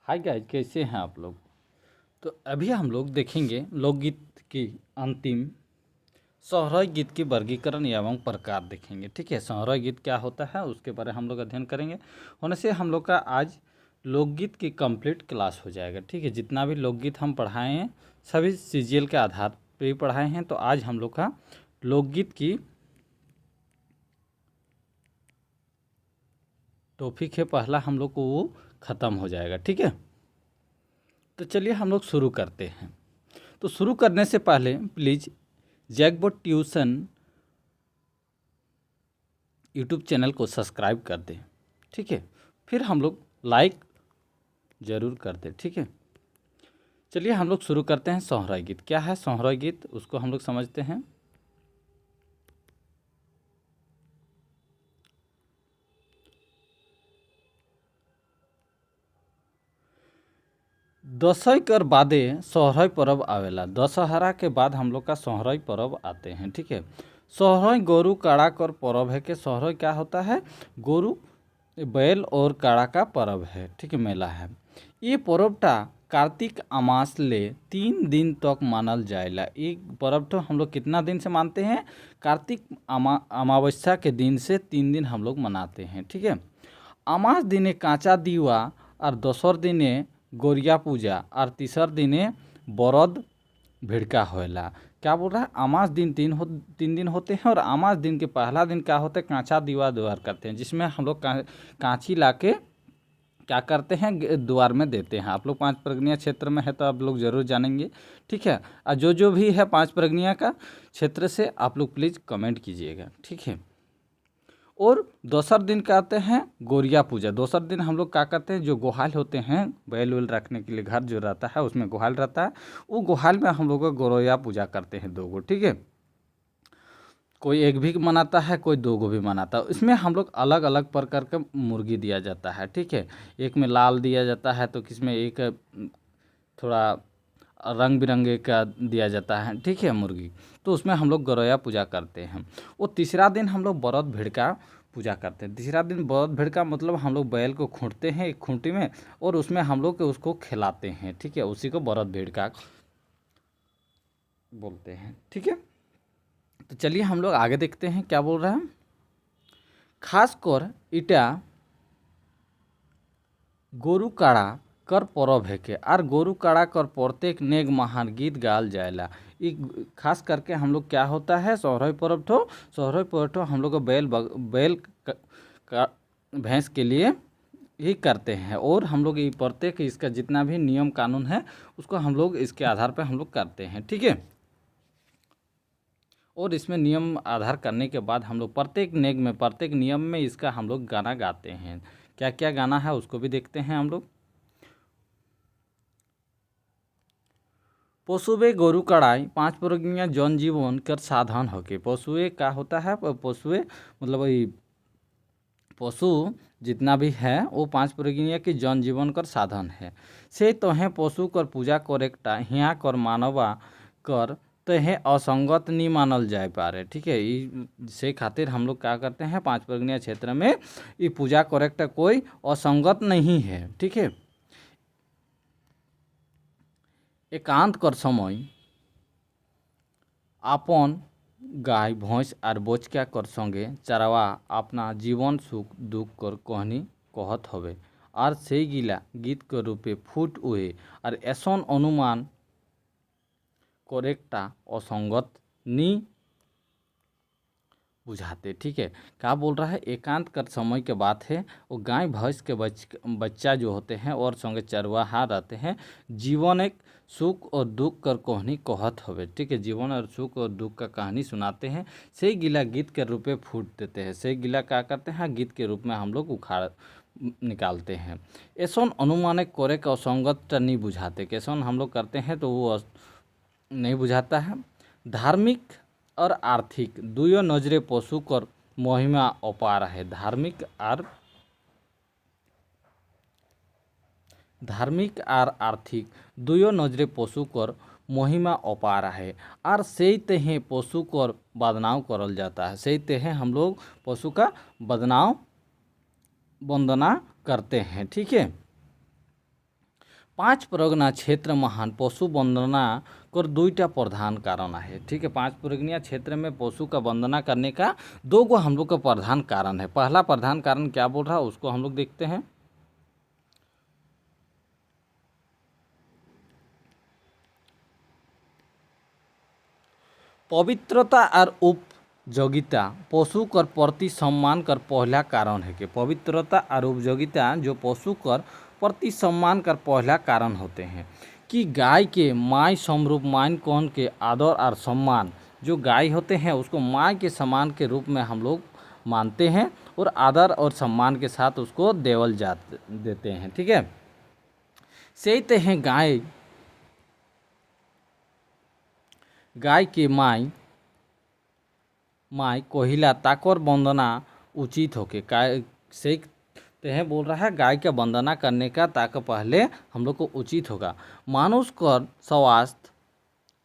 Hi guys, कैसे हैं आप लोग। तो अभी हम लोग देखेंगे लोकगीत की अंतिम सोहराय गीत की वर्गीकरण एवं प्रकार देखेंगे। ठीक है, सोहराय गीत क्या होता है उसके बारे में हम लोग अध्ययन करेंगे। होने से हम लोग का आज लोकगीत की कंप्लीट क्लास हो जाएगा। ठीक है, जितना भी लोकगीत हम पढ़ाए हैं सभी सीजीएल के आधार पर ही पढ़ाए हैं। तो आज हम लोग का लोकगीत की टॉपिक है पहला, हम लोग को वो ख़त्म हो जाएगा। ठीक है, तो चलिए हम लोग शुरू करते हैं। तो शुरू करने से पहले प्लीज़ जैकबोर्ड ट्यूशन यूट्यूब चैनल को सब्सक्राइब कर दें। ठीक है, फिर हम लोग लाइक ज़रूर कर दें। ठीक है, चलिए हम लोग शुरू करते हैं। सोहराय गीत क्या है? सोहराय गीत उसको हम लोग समझते हैं। दशई कर बादे सोहराय पर्व आवेला। दशहरा के बाद हम लोग का सोहराय पर्व आते हैं। ठीक है, सोहराय गोरु काड़ा कर पर्व है। कि सोहराय क्या होता है? गोरु बैल और काड़ा का पर्व है। ठीक है, मेला है। ये पर्वटा कार्तिक अमास ले 3 दिन तक मानल जाएला। एक पर्व तो हम लोग कितना दिन से मानते हैं? कार्तिक अमावस्या के दिन से 3 दिन हम लोग मनाते हैं। ठीक है, अमास दिने कांचा दीवा और दोसर दिने गोरिया पूजा और तीसर दिने बरद भिड़का होएला। क्या बोल रहा है? अमास दिन 3 दिन होते हैं और अमास दिन के पहला दिन क्या होता है? कांचा दीवा द्वार करते हैं, जिसमें हम लोग कांची लाके क्या करते हैं? द्वार में देते हैं। आप लोग 5 परगनिया क्षेत्र में है तो आप लोग ज़रूर जानेंगे। ठीक है, और जो भी है 5 परगनिया का क्षेत्र से आप लोग प्लीज़ कमेंट कीजिएगा। ठीक है, और दोसर दिन कहते हैं गोरिया पूजा। दोसर दिन हम लोग क्या करते हैं? जो गोहाल होते हैं बैल वैल रखने के लिए, घर जो रहता है उसमें गोहाल रहता है, वो गोहाल में हम लोग गोरैया पूजा करते हैं 2 गो। ठीक है, कोई 1 भी मनाता है, कोई 2 गो भी मनाता है। इसमें हम लोग अलग अलग प्रकार का मुर्गी दिया जाता है। ठीक है, एक में लाल दिया जाता है तो किसमें एक थोड़ा रंग बिरंगे का दिया जाता है। ठीक है, मुर्गी, तो उसमें हम लोग गौरैया पूजा करते हैं। वो तीसरा दिन हम लोग बरद भिड़का पूजा करते हैं। तीसरा दिन बरद भिड़का मतलब हम लोग बैल को खूंटते हैं एक खूंटी में और उसमें हम लोग उसको खिलाते हैं। ठीक है, उसी को बरद भिड़का बोलते हैं। ठीक है, तो चलिए हम लोग आगे देखते हैं क्या बोल रहे हैं। खासकर इटा गोरु काड़ा कर पर्व है के आर गोरु काड़ा कर प्रत्येक नेग महान गीत गाल जाएला। ई खास करके हम लोग क्या होता है? सोहराय पर्व ठो, सोहराय पर्व ठो हम लोग बैल का भैंस के लिए ही करते हैं। और हम लोग ये प्रत्येक इसका जितना भी नियम कानून है उसको हम लोग इसके आधार पर हम लोग करते हैं। ठीक है, और इसमें नियम आधार करने के बाद हम लोग प्रत्येक नेग में, प्रत्येक नियम में इसका हम लोग गाना गाते हैं। क्या क्या गाना है उसको भी देखते हैं हम लोग। पशुए गोरु कड़ाई 5 परगनिया जनजीवन कर साधन होके। पशुए क्या होता है? पशुए मतलब वही पशु जितना भी है वो 5 परगनिया की जनजीवन कर साधन है। से तोहें पशु कर पूजा करेक्टा हिया कर मानवा कर तहे असंगत नहीं मानल जाए पारे। ठीक है, से खातिर हम लोग क्या करते हैं? 5 परगनिया क्षेत्र में ये पूजा करेक्टा कोई असंगत नहीं है। ठीक है, एकांत कर समय आपन गाय भैंस और बचका कर संगे चरवा अपना जीवन सुख दुख कर कहनी कहत हवे और से गिला गीत के रूपे फूट उए और ऐसन अनुमान करेक्टा असंगत नी बुझाते। ठीक है, क्या बोल रहा है? एकांत कर समय के बात है, वो गाय भैंस के बच्चा जो होते हैं और संगे चरवाहा रहते हैं, जीवन एक सुख और दुख कर कहानी कहत हवे। ठीक है, जीवन और सुख और दुख का कहानी सुनाते हैं। से गिला गीत के रूप में फूट देते हैं। से गिला क्या करते हैं? गीत के रूप में हम लोग उखाड़ निकालते हैं। ऐसन अनुमानिक करे का असंगत नहीं बुझाते। कैसन हम लोग करते हैं तो वो नहीं बुझाता है। धार्मिक और आर्थिक दुयो नजरे पशु कर महिमा अपार है। धार्मिक और आर्थिक दुयो नजरे पशु कर महिमा अपार है। और से तेहे पशु कर बदनाव करल जाता है। से तेहे हम लोग पशु का बदनाव वंदना करते हैं। ठीक है, पाँच परगना क्षेत्र महान पशु वंदना कर दुईटा प्रधान कारण है। ठीक है, पाँच परगनिया क्षेत्र में पशु का वंदना करने का दो गो हम लोग का प्रधान कारण है। पहला प्रधान कारण क्या बोल रहा है उसको हम लोग देखते हैं। पवित्रता और उपयोगिता पशु कर प्रति सम्मान कर पहला कारण है कि पवित्रता और उपयोगिता जो पशु कर प्रति सम्मान कर पहला कारण होते हैं कि गाय के माय समरूप माय कौन के आदर और सम्मान, जो गाय होते हैं उसको माय के समान के रूप में हम लोग मानते हैं और आदर और सम्मान के साथ उसको देवल देते हैं। ठीक है, सही तो हैं गाय के माय कोहिला ताकर वंदना उचित होके गाय से हैं बोल रहा है गाय का वंदना करने का ताक पहले हम लोग को उचित होगा। मानुष कर स्वास्थ्य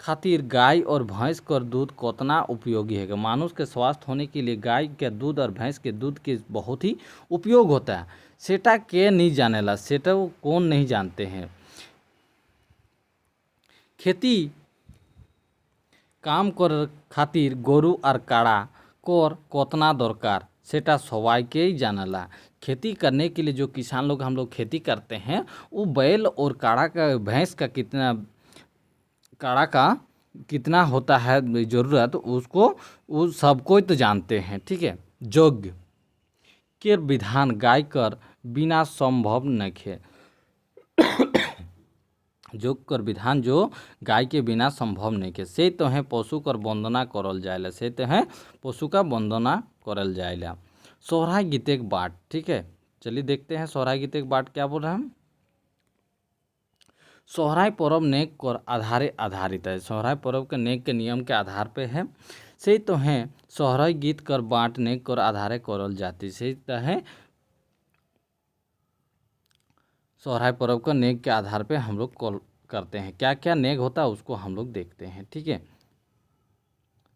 खातिर गाय और भैंस कर दूध कितना उपयोगी है। मानुष के स्वास्थ्य होने के लिए गाय के दूध और भैंस के दूध के बहुत ही उपयोग होता है। सेटा के नहीं जानेला, सेटा वो कौन नहीं जानते हैं। खेती काम कर खातिर गोरु और काड़ा कोर कोतना दरकार सेटा सवाई के ही जानला। खेती करने के लिए जो किसान लोग हम लोग खेती करते हैं वो बैल और काड़ा का भैंस का काड़ा का कितना होता है ज़रूरत उसको वो सबको तो जानते हैं। ठीक है, जोग के विधान गाय कर बिना संभव नहीं है। योग कर विधान जो गाय के बिना संभव नहीं के से तो है पशु कर वंदना करल जाएला, से तो है पशु का वंदना करल जाएला। सोहराय गीत एक बाट। ठीक है, चलिए देखते हैं सोहराय गीत एक बाट क्या बोल रहा है। सोहराय पर्व नेक कर आधारे आधारित है। सोहराय पर्व के नेक के नियम के आधार पे है। से तो है सोहराय गीत कर बाट नेक कर आधारे करल जाती। से तो है सोहराय पर्व का नेक के आधार पे हम लोग कॉल करते हैं। क्या क्या नेक होता है उसको हम लोग देखते हैं। ठीक है,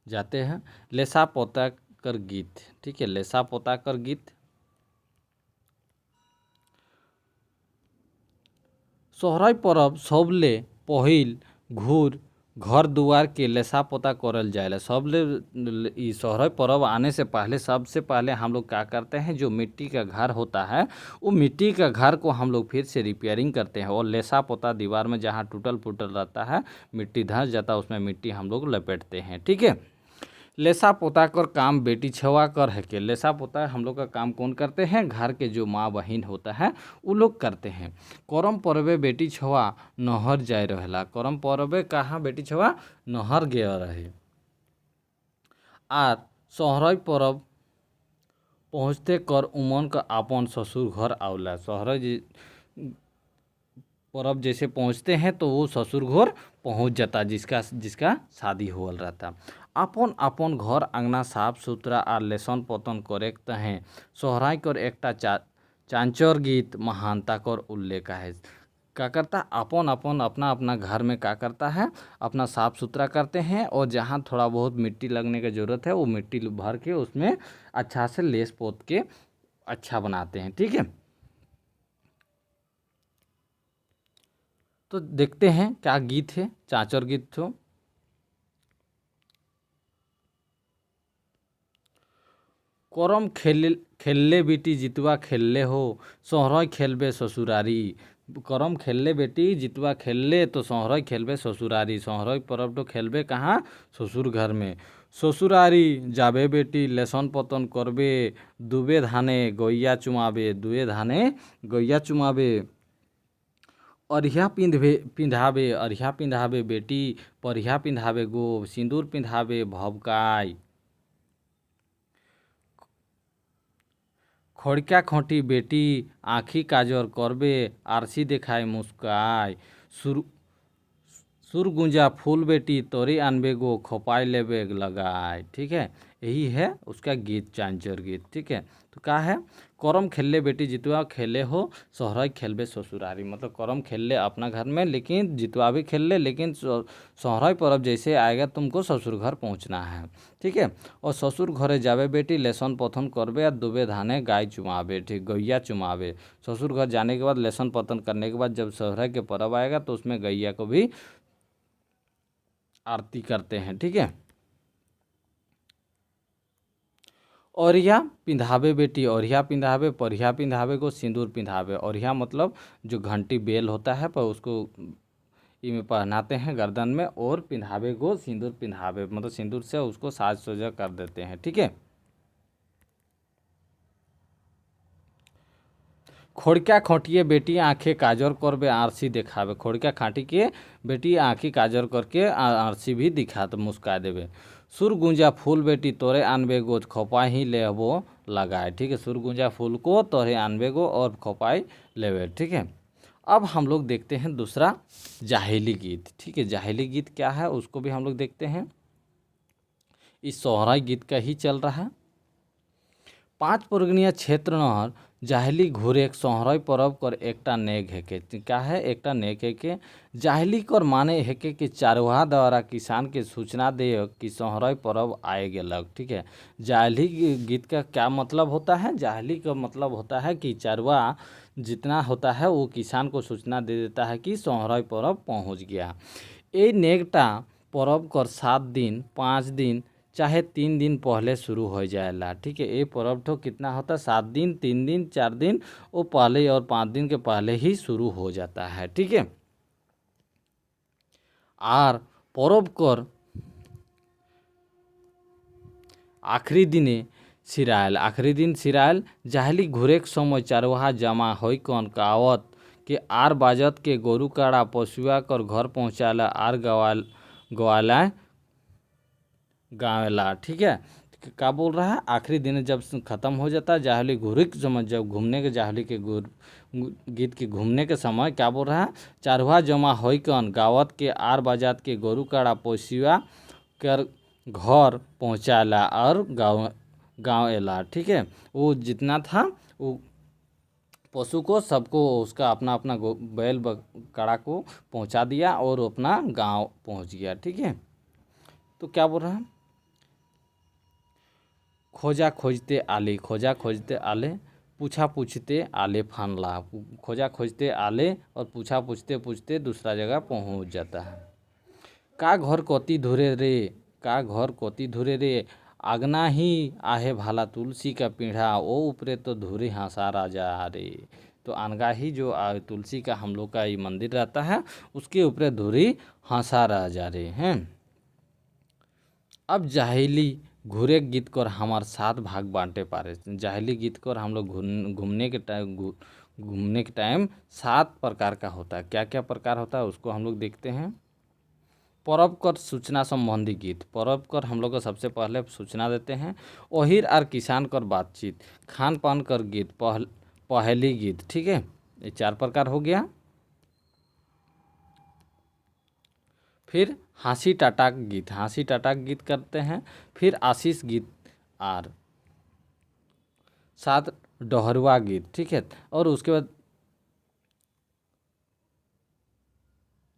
जाते हैं लेसा पोता कर गीत। ठीक है, लेसा पोता कर गीत। सोहराय पर्व सबले पहिल घूर घर दुआर के लेसा पोता करल जाएला। सबले सोहराय पर्व आने से पहले सबसे पहले हम लोग क्या करते हैं, जो मिट्टी का घर होता है वो मिट्टी का घर को हम लोग फिर से रिपेयरिंग करते हैं और लेसा पोता दीवार में जहाँ टूटल फूटल रहता है मिट्टी धंस जाता है उसमें मिट्टी हम लोग लपेटते हैं। ठीक है, लेसा पोता कर काम बेटी छवा कर है के लेसा पोता हम लोग का काम कौन करते हैं, घर के जो माँ बहन होता है वो लोग करते हैं। करम पर्वे बेटी छवा नहर जाए रहेला। करम पर्वे कहाँ बेटी छवा नहर गया रहे। आर सोहराय पर्व पहुँचते कर उमन का आपन ससुर घर आवला। सोहराय पर्व जैसे पहुँचते हैं तो वो ससुर घर पहुँच जाता जिसका शादी होल रहता। अपन अपन घर अंगना साफ सुथरा और लेसन पोतन करे हैं। सोहराय कर एकटा चांचर गीत महानता कर उल्लेख है। क्या करता अपन अपन अपना अपना घर में क्या करता है अपना साफ सुथरा करते हैं और जहाँ थोड़ा बहुत मिट्टी लगने की ज़रूरत है वो मिट्टी भर के उसमें अच्छा से लेस पोत के अच्छा बनाते हैं। ठीक है, तो देखते हैं क्या गीत है, चांचर गीत तो करम खेलले बेटी जितवा खेलले हो सोहराय खेलबे ससुरारी। करम खेलले बेटी जितवा खेलले तो सोहराय खेलबे ससुरारी। सोहराय पर्व तो खेलबे कहाँ, ससुर घर में। ससुरारी जाबे बेटी लेसन पतन करबे दुबे धाने गैया चुमाबे। दुए धाने गैया चुमाबे। अरिया पिंधाबे बेटी परिया पिंधाबे गो सिंदूर पिंधाबे भभकाय। खड़का खोटी बेटी आँखी काजर करबे आरसी देखाए मुस्काय। सुरगुंजा फूल बेटी तोरी आनबे गो खोपाई लेबे लगाए। ठीक है, यही है उसका गीत चांचर गीत। ठीक है, तो क्या है करम खेलले बेटी जितवा खेले हो सोहराई खेलबे ससुरारी, मतलब करम खेल ले अपना घर में लेकिन जितवा भी खेल ले, लेकिन सोहराई पर्व जैसे आएगा तुमको ससुर घर पहुंचना है, ठीक है। और ससुर घरे जावे बेटी लेसन पथन करबे या दुबे धाने गाय चुमावे, ठीक, गैया चुमावे। ससुर घर जाने के बाद लेसन पतन करने के बाद जब सोहराई के पर्व आएगा तो उसमें गैया को भी आरती करते हैं, ठीक है। ओरिया पिंधावे बेटी, ओरिया पिंधावे, परिया पिंधावे को सिंदूर पिंधावे। ओरिया मतलब जो घंटी बेल होता है पर उसको इमें पहनाते हैं गर्दन में, और पिंधावे को सिंदूर पिंधावे मतलब सिंदूर से उसको साज सज्जा कर देते हैं, ठीक है। खोड़क्या खोटिए बेटी आँखें काजर करबे आरसी दिखावे, खोड़क्या खाटी के बेटी आँखी काजर करके आरसी भी दिखा तो मुस्का देवे। सुर गुंजा फूल बेटी तोरे आनबे गो खोपाई लेबो लगाए, ठीक है। सुर गुंजा फूल को तोरे आनबे गो और खोपाई लेवे, ठीक है। अब हम लोग देखते हैं दूसरा जाहिली गीत, ठीक है। जाहिली गीत क्या है उसको भी हम लोग देखते हैं। इस सोहराई गीत का ही चल रहा है। 5 परगनिया क्षेत्र नहर जाहिली घुरे सोहराई पर्व कर एकटा नेग हेके, क्या है एकटा नेग हेके। जाहिली कर माने हेके कि चारवाहा द्वारा किसान के सूचना दे कि सोहराई पर्व आए गेलक, ठीक है। जाहिली गीत का क्या मतलब होता है? जाहिली का मतलब होता है कि चारवाहा जितना होता है वो किसान को सूचना दे देता है कि सोहराई पर्व पहुँच गया। ये नेगटा पर्व कर 7 दिन 5 दिन चाहे 3 दिन पहले शुरू हो जाएला, ठीक है। ये पर्व तो कितना होता है 7 दिन 3 दिन 4 दिन वो पहले और 5 दिन के पहले ही शुरू हो जाता है, ठीक है। और पर्व कर आखिरी दिने सिरायल, आखिरी दिन सिरायल जाहली घुरे के समय चारवाहा जमा होई कौन कावत के आर बाजत के गोरु काड़ा पशुआ कर घर पहुँचाला आर गवाला गावेला, ठीक है। क्या बोल रहा है? आखिरी दिन जब ख़त्म हो जाता है जाहली घुरे के समय, जब घूमने के जाहली के गीत के घूमने के समय क्या बोल रहा है? चारवा जमा होई कन गावत के आर बाजात के गोरु काड़ा पोसिया कर घर पहुँचाला और गाँव एला, ठीक है। वो जितना था वो पशु को सबको उसका अपना अपना बैल काड़ा को पहुँचा दिया और अपना गाँव पहुँच गया, ठीक है। तो क्या बोल रहा है? खोजा खोजते आले, खोजा खोजते आले, पूछा पूछते आले फानला, खोजा खोजते आले और पूछा पूछते पूछते दूसरा जगह पहुंच जाता है। का घर कोती धुरे रे, का घर कोती धुरे रे, आगना ही आहे भाला तुलसी का पीढ़ा ओ ऊपरे तो धुरे हाँसा राजा रे। तो अनगा ही जो तुलसी का हम लोग का ये मंदिर रहता है उसके ऊपर धुरी हाँसा राजा रे हैं। अब जाहिली घूरे गीत कर हमार 7 भाग बांटे पारे। जाहिली गीत कर हम लोग घूमने के टाइम 7 प्रकार का होता है। क्या क्या प्रकार होता है उसको हम लोग देखते हैं। पर्व कर सूचना संबंधी गीत, पर्व कर हम लोग को सबसे पहले सूचना देते हैं। ओहिर और किसान कर बातचीत, खान पान कर गीत, पहली गीत, ठीक है। ये 4 प्रकार हो गया। फिर हाँसी टाटाक गीत, हाँसी टाटाक गीत करते हैं। फिर आशीष गीत और 7 डहरुआ गीत, ठीक है। और उसके बाद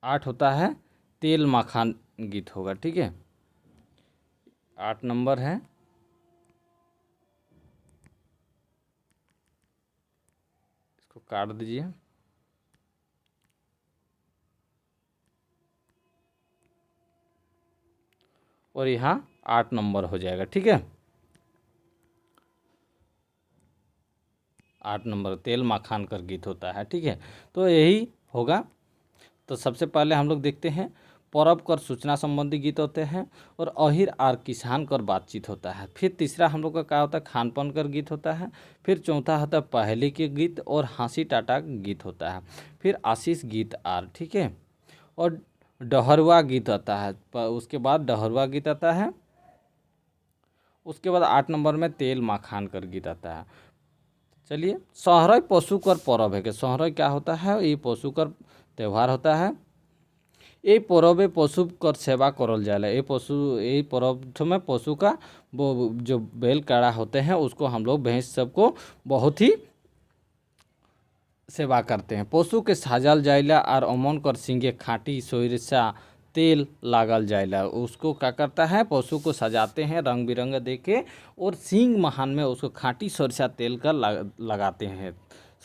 8 होता है तेल माखान गीत होगा, ठीक है। 8 नंबर है। इसको काट दीजिए। और यहाँ 8 नंबर हो जाएगा, ठीक है। 8 नंबर तेल माखान कर गीत होता है, ठीक है। तो यही होगा। तो सबसे पहले हम लोग देखते हैं पर्व कर सूचना संबंधी गीत होते हैं और अहिर आर किसान कर बातचीत होता है। फिर तीसरा हम लोग का क्या होता है? खान पान कर गीत होता है। फिर चौथा होता है पहली के गीत और हाँसी टाटा गीत होता है। फिर आशीष गीत आर, ठीक है। और डहरुआ गीत आता है, उसके बाद डहरुआ गीत आता है। उसके बाद 8 नंबर में तेल माखान कर गीत आता है। चलिए, सोहराई पशु कर पर्व है कि सोहराई क्या होता है? ये पशु कर त्यौहार होता है। এই পরবে पशु कर सेवा करल जाला। ये पर्व में पशु का वो जो बैल काड़ा होते हैं उसको हम लोग भैंस सबको बहुत ही सेवा करते हैं। पशु के साजल जाइला और अमन कर सिंगे खाटी सोरसा तेल लागल जाइला। उसको क्या करता है, पशु को सजाते हैं रंग बिरंग दे के और सींग महान में उसको खाटी सरसा तेल का लगाते हैं।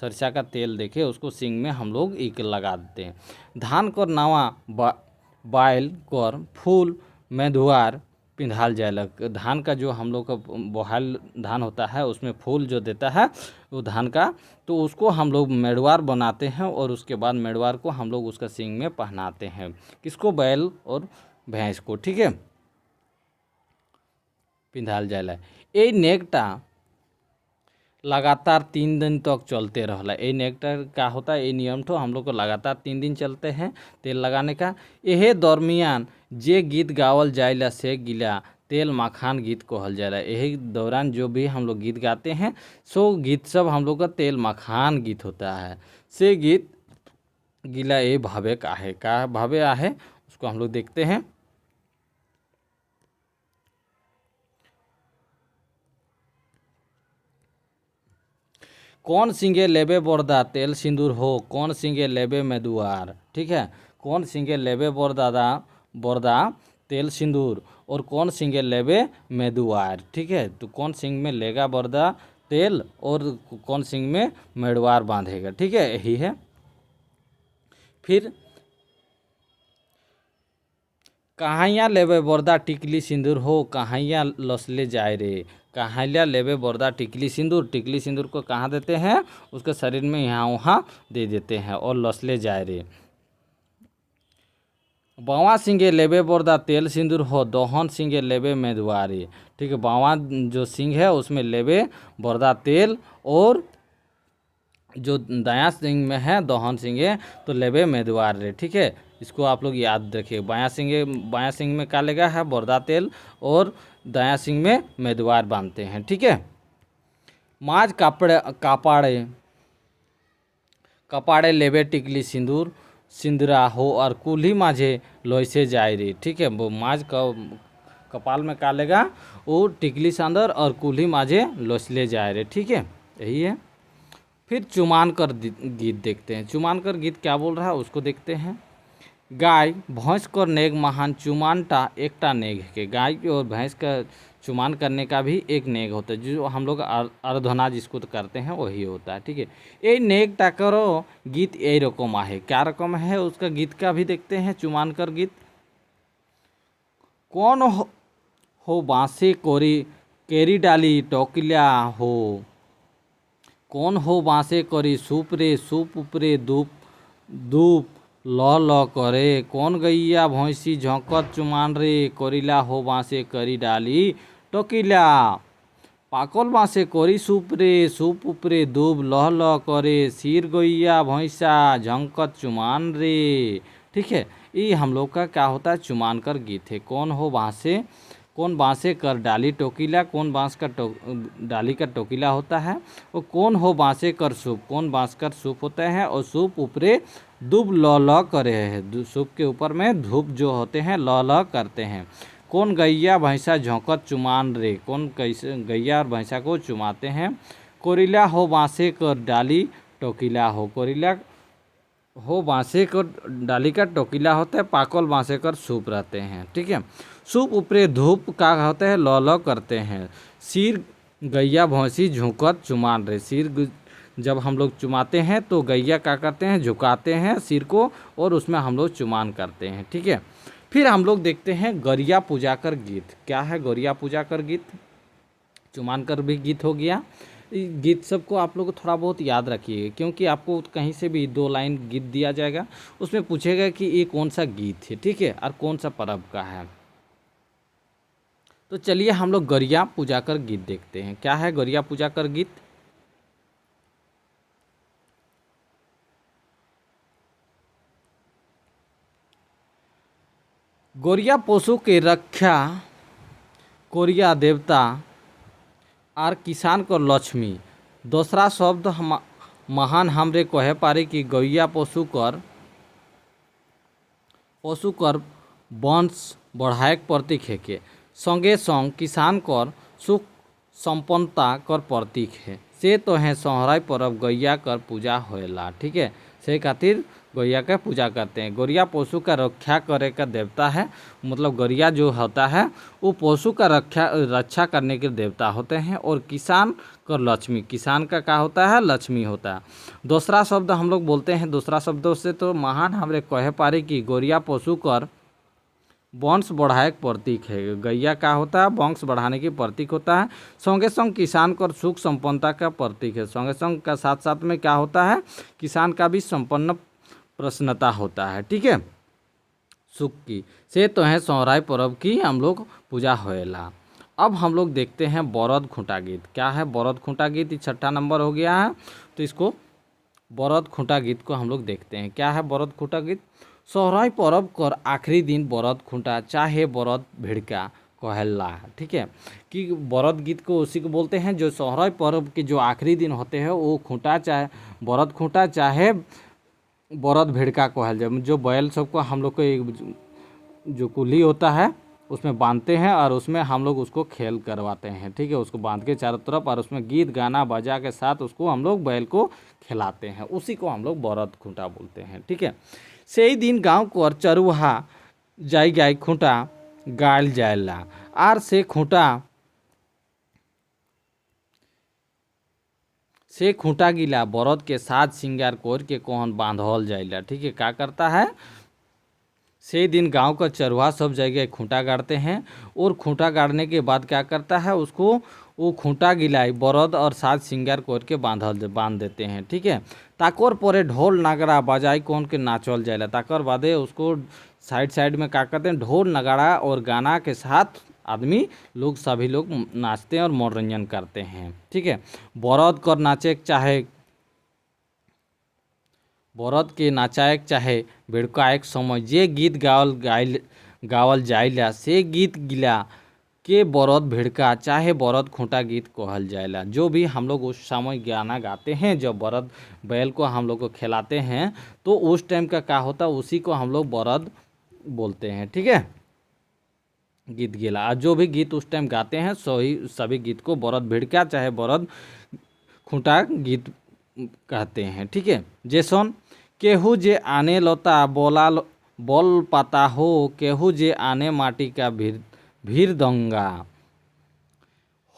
सरसा का तेल देके उसको सींग में हम लोग एक लगा देते हैं। धान कर नवा बायल कर फूल मेदुआर पिंधाल जाएला। धान का जो हम लोग का बोहाल धान होता है उसमें फूल जो देता है वो धान का, तो उसको हम लोग मेड़वार बनाते हैं और उसके बाद मेड़वार को हम लोग उसका सींग में पहनाते हैं। किसको, बैल और भैंस को, ठीक है, पिंधाल जाएला। ये नेकटा लगातार 3 दिन तक चलते रहला। ये नेकटा का होता है, ये नियम तो हम लोग को लगातार 3 दिन चलते हैं तेल लगाने का। यह दरमियान जे गीत गावल जाइला से गिला तेल मखान गीत कहल जाला। यही दौरान जो भी हम लोग गीत गाते हैं सो गीत सब हम लोग का तेल मखान गीत होता है। से गीत गिला ये भावे का है, का भावे आहे उसको हम लोग देखते हैं। कौन सिंगे लेबे बरदा तेल सिंदूर हो, कौन सिंगे लेबे मेदुआर, ठीक है, कौन सिंगे लेबे बरदा तेल सिंदूर और कौन सिंगे लेबे मेदुआर, ठीक है। तो कौन सिंग में लेगा बरदा तेल और कौन सिंग में मेदुआर बांधेगा, ठीक है, यही है। फिर कहाइया लेबे बरदा टिकली सिंदूर हो, कहाइया लसले जाए रे। कहाइया लेबे बरदा टिकली सिंदूर को कहाँ देते हैं, उसके शरीर में यहाँ वहाँ दे देते हैं और लसले जाए रे। बावा सिंगे लेबे बरदा तेल सिंदूर हो, दोहन सिंगे लेबे मेदुआरी, ठीक है। बावा जो सिंह है उसमें लेबे बरदा तेल और जो दायां सिंह में है दोहन सिंगे तो लेबे मेदुआर रे, ठीक है। इसको आप लोग याद रखिए। बायां सिंह में क्या लेगा है बरदा तेल और दायां सिंह में मेदुआर बांधते हैं, ठीक है। माज कपाड़े लेबे टिकली सिंदूर सिंदूरा हो और कुल्ही माझे लोइसे जाए रे, ठीक है। वो माज कपाल में का लेगा वो टिकली सिंदूर और कुल्ही माझे लोसले जाए रे, ठीक है, यही है। फिर चुमान कर गीत देखते हैं। चुमान कर गीत क्या बोल रहा है उसको देखते हैं। गाय भैंस कर नेग महान चुमानटा एकटा नेग के। गाय और भैंस का चुमान करने का भी एक नेग होता है, जो हम लोग आराधना जिसको तो करते हैं वही होता है, ठीक है। ये नेग टाकरो गीत यही रकम है, क्या रकम है उसका गीत का भी देखते हैं। चुमान कर गीत। कौन हो बाँसे कोरी केरी डाली टोकिला हो, कौन हो बाँसे करी सूप रे सूप उपरे धूप ल करे। कौन गैया भैंसी झोंकत चुमान रे करिला हो बाँसे करी डाली टोकिला। पाकल बाँसे करी सूप रे सूप उपरे धूप ल करे सिर गैया भैंसा झोंकत चुमान रे, ठीक है। ये हम लोग का क्या होता है, चुमान कर गीत है। कौन बाँसे कर डाली टोकिला, कौन बाँस का डाली का टोकिला होता है। और कौन हो बाँसे कर सूप, कौन बाँस कर सूप होता है और सूप ऊपरे धूप ल करे है, सूप के ऊपर में धूप जो होते हैं ल करते हैं। कौन गैया भैंसा झोंकत चुमान रे, कौन कैसे गैया और भैंसा को चुमाते हैं। कोरिला हो बाँसे कर डाली टोकिला हो, कोरिला हो बाँसे कर डाली का टोकिला होता है, पाकल बाँसे कर सूप रहते हैं, ठीक है। सूप ऊपरे धूप का होता है ल करते हैं। सिर गैया भैंसी झुकत चुमान रे, सिर जब हम लोग चुमाते हैं तो गैया क्या करते हैं, झुकाते हैं सिर को और उसमें हम लोग चुमान करते हैं, ठीक है। फिर हम लोग देखते हैं गरिया पूजा कर गीत। क्या है गरिया पूजा कर गीत, चुमान कर भी गीत हो गया। गीत सबको आप लोग थोड़ा बहुत याद रखिए, क्योंकि आपको कहीं से भी 2 लाइन गीत दिया जाएगा, उसमें पूछेगा कि ये कौन सा गीत है, ठीक है, और कौन सा पर्व का है। तो चलिए हम लोग गरिया पूजा कर गीत देखते हैं। क्या है गरिया पूजा कर गीत। गोरिया पशु के रक्षा कोरिया देवता और किसान को लक्ष्मी। दूसरा शब्द महान हमरे कहे पारे कि गैया पशु कर पशु कर वंश बढ़ाएक प्रतीक है के संगे संग किसान कर सुख संपन्नता कर प्रतीक है। से तो है सोहराई पर्व गैया कर पूजा होएला। ठीक है, से खातिर गैया का पूजा करते हैं। गौरिया पशु का रक्षा करे का देवता है। मतलब गौरिया जो होता है वो पशु का रक्षा करने के देवता होते हैं। और किसान का लक्ष्मी, किसान का क्या होता है, लक्ष्मी होता है। दूसरा शब्द हम लोग बोलते हैं, दूसरा शब्दों से तो महान हमरे कहे पारे कि गौरिया पशु कर वंश बढ़ाए प्रतीक है। गैया का होता है, वंश बढ़ाने की प्रतीक होता है। संगे संग किसान कर सुख संपन्नता का प्रतीक है। संगे संग का साथ साथ में क्या होता है, किसान का भी संपन्न प्रसन्नता होता है। ठीक है, सुख की। से तो है सोहराई पर्व की हम लोग पूजा होएला। अब हम लोग देखते हैं बरद खूंटा गीत। क्या है बरद खूंटा गीत, ये 6ठा नंबर हो गया है। तो इसको बरद खूंटा गीत को हम लोग देखते हैं। क्या है बरद खूंटा गीत। सोहराई पर्व कर आखिरी दिन बरद खूंटा चाहे बरद भिड़का कहला। ठीक है, कि बरद गीत को उसी को बोलते हैं जो सोहराई पर्व के जो आखिरी दिन होते हैं वो खूंटा चाहे बरद खूंटा चाहे बरद भिड़का कहल जाए। जो बैल सबको हम लोग को एक जो कुल्ली होता है उसमें बांधते हैं और उसमें हम लोग उसको खेल करवाते हैं। ठीक है, उसको बांध के चारों तरफ और उसमें गीत गाना बजा के साथ उसको हम लोग बैल को खिलाते हैं। उसी को हम लोग बरद खूंटा बोलते हैं। ठीक है, से ही दिन गांव को चरुहा जाई गाय खूंटा गाड़ जाएला। आर से खूंटा गिला बरद के साथ सिंगार कोर के कोहन बांधल जाइला। ठीक है, क्या करता है, से दिन गांव का चरवाहा सब जगह खूंटा गाड़ते हैं। और खूंटा गाड़ने के बाद क्या करता है, उसको वो खूंटा गिलाई बरद और साथ सिंगार कोर के बांध देते हैं। ठीक है, ताकर परे ढोल नगाड़ा बजाई कौन के नाचल जाएला। ताकर बादे उसको साइड साइड में क्या करते हैं, ढोल नगाड़ा और गाना के साथ आदमी लोग सभी लोग नाचते हैं और मनोरंजन करते हैं। ठीक है, बरद कर नाचे चाहे बरद के नाचायक चाहे बेड़कायक समय जे गीत गावल जाइला से गीत गिला के बरद भेड़का चाहे बरद खूंटा गीत कहल जाएला। जो भी हम लोग उस समय गाना गाते हैं, जब बरद बैल को हम लोग को खिलाते हैं तो उस टाइम का क्या होता है, उसी को हम लोग बरद बोलते हैं। ठीक है, गीत गिला जो भी गीत उस टाइम गाते हैं सभी गीत को बरद भिड़का चाहे बरद खूंटा गीत कहते हैं। ठीक है, जैसन केहू जे आने लता बोल पाता हो, केहू जे आने माटी का भीर दंगा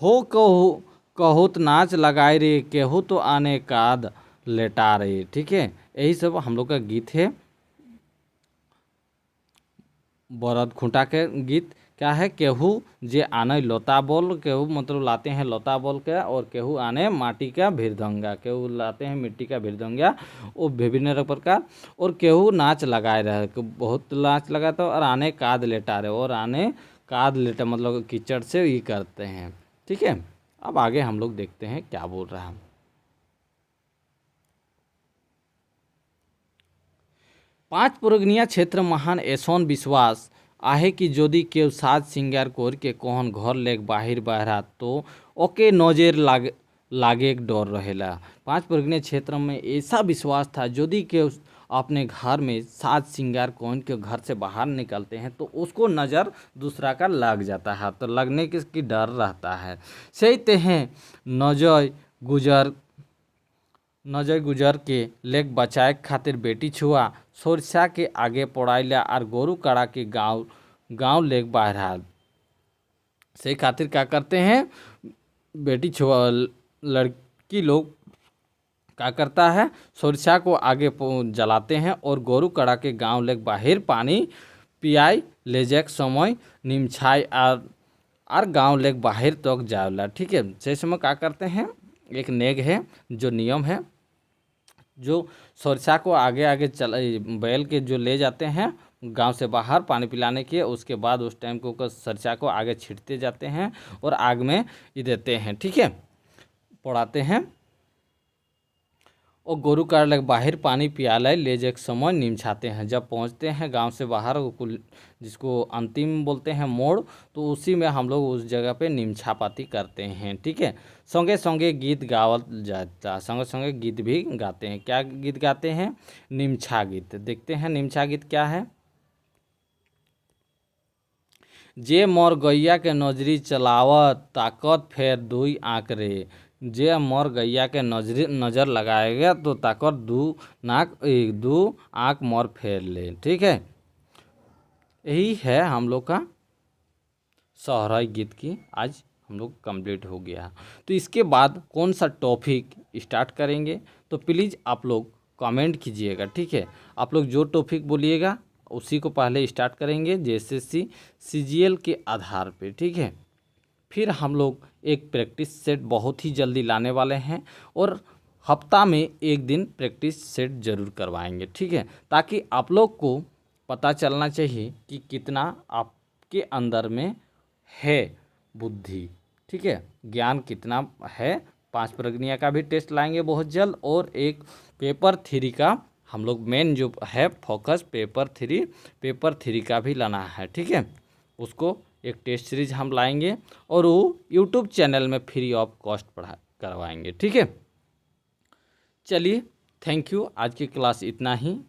हो, कहूत नाच लगाए रे, केहू तो आने काद लेटा रे। ठीक है, यही सब हम लोग का गीत है बरद खूंटा के गीत। क्या है, केहू जे आने लोता बोल, केहू मतलब लाते हैं लोता बोल के, और केहू आने माटी का भीरदंगा, केहू लाते हैं मिट्टी का भीरदंगा वो विभिन्न प्रकार। और केहू नाच लगाए रहे, बहुत नाच लगाते और आने काद लेटा रहे, और आने काद लेटा मतलब कीचड़ से ये करते हैं। ठीक है, अब आगे हम लोग देखते हैं क्या बोल रहा है। 5 पुरगनिया क्षेत्र महान ऐसोन विश्वास आहे कि यदि केव साज सिंगार कोर के कोहन घर लेक बाहिर बहरा तो ओके नजर लागे डर रहेला। 5 पुरगनिया क्षेत्र में ऐसा विश्वास था, यदि केव अपने घर में साज सिंगार कोहन के घर से बाहर निकलते हैं तो उसको नज़र दूसरा का लग जाता है, तो लगने की डर रहता है। सही हैं नजर गुजर के लेक बचाए खातिर बेटी छुआ सोरसा के आगे पड़ाइला और गोरू कड़ा के गांव लेक बाहर से खातिर क्या करते हैं, बेटी छुआ लड़की लोग क्या करता है, सोरसा को आगे जलाते हैं और गोरू कड़ा के गांव लेक बाहर पानी पियाई ले जाए समय निमछाई और गांव लेक बाहर तक जावला। ठीक है, से समय क्या करते हैं, एक नेग है जो नियम है, जो सोरसा को आगे आगे बैल के जो ले जाते हैं गांव से बाहर पानी पिलाने के, उसके बाद उस टाइम को सोरसा को आगे छिड़ते जाते हैं और आग में ही देते हैं। ठीक है, पड़ाते हैं और गोरू का लग बाहर पानी पियाला ले जाके समय निमछाते हैं। जब पहुंचते हैं गांव से बाहर जिसको अंतिम बोलते हैं मोड़, तो उसी में हम लोग उस जगह पे निमछापाती करते हैं। ठीक है, संगे संगे गीत गावल जाता, संगे संगे गीत भी गाते हैं। क्या गीत गाते हैं, निमछा गीत। देखते हैं निमछा गीत क्या है। जे मोर गैया के नजरी चलावत ताकत फेर दुई आँख रे। जे मोर गैया के नजर लगाएगा तो ताकत दू आँख मोर फेर ले। ठीक है, यही है हम लोग का सोहराई गीत की आज हम लोग कंप्लीट हो गया। तो इसके बाद कौन सा टॉपिक स्टार्ट करेंगे तो प्लीज़ आप लोग कमेंट कीजिएगा। ठीक है, आप लोग जो टॉपिक बोलिएगा उसी को पहले स्टार्ट करेंगे JSSC CGL के आधार पे। ठीक है, फिर हम लोग एक प्रैक्टिस सेट बहुत ही जल्दी लाने वाले हैं और हफ्ता में एक दिन प्रैक्टिस सेट ज़रूर करवाएंगे। ठीक है, ताकि आप लोग को पता चलना चाहिए कि कितना आपके अंदर में है बुद्धि। ठीक है, ज्ञान कितना है। 5 प्रज्ञा का भी टेस्ट लाएंगे बहुत जल्द और एक पेपर 3 का हम लोग मेन जो है फोकस पेपर 3 का भी लाना है। ठीक है, उसको एक टेस्ट सीरीज हम लाएंगे और वो यूट्यूब चैनल में फ्री ऑफ कॉस्ट पढ़ा करवाएंगे। ठीक है, चलिए थैंक यू, आज की क्लास इतना ही।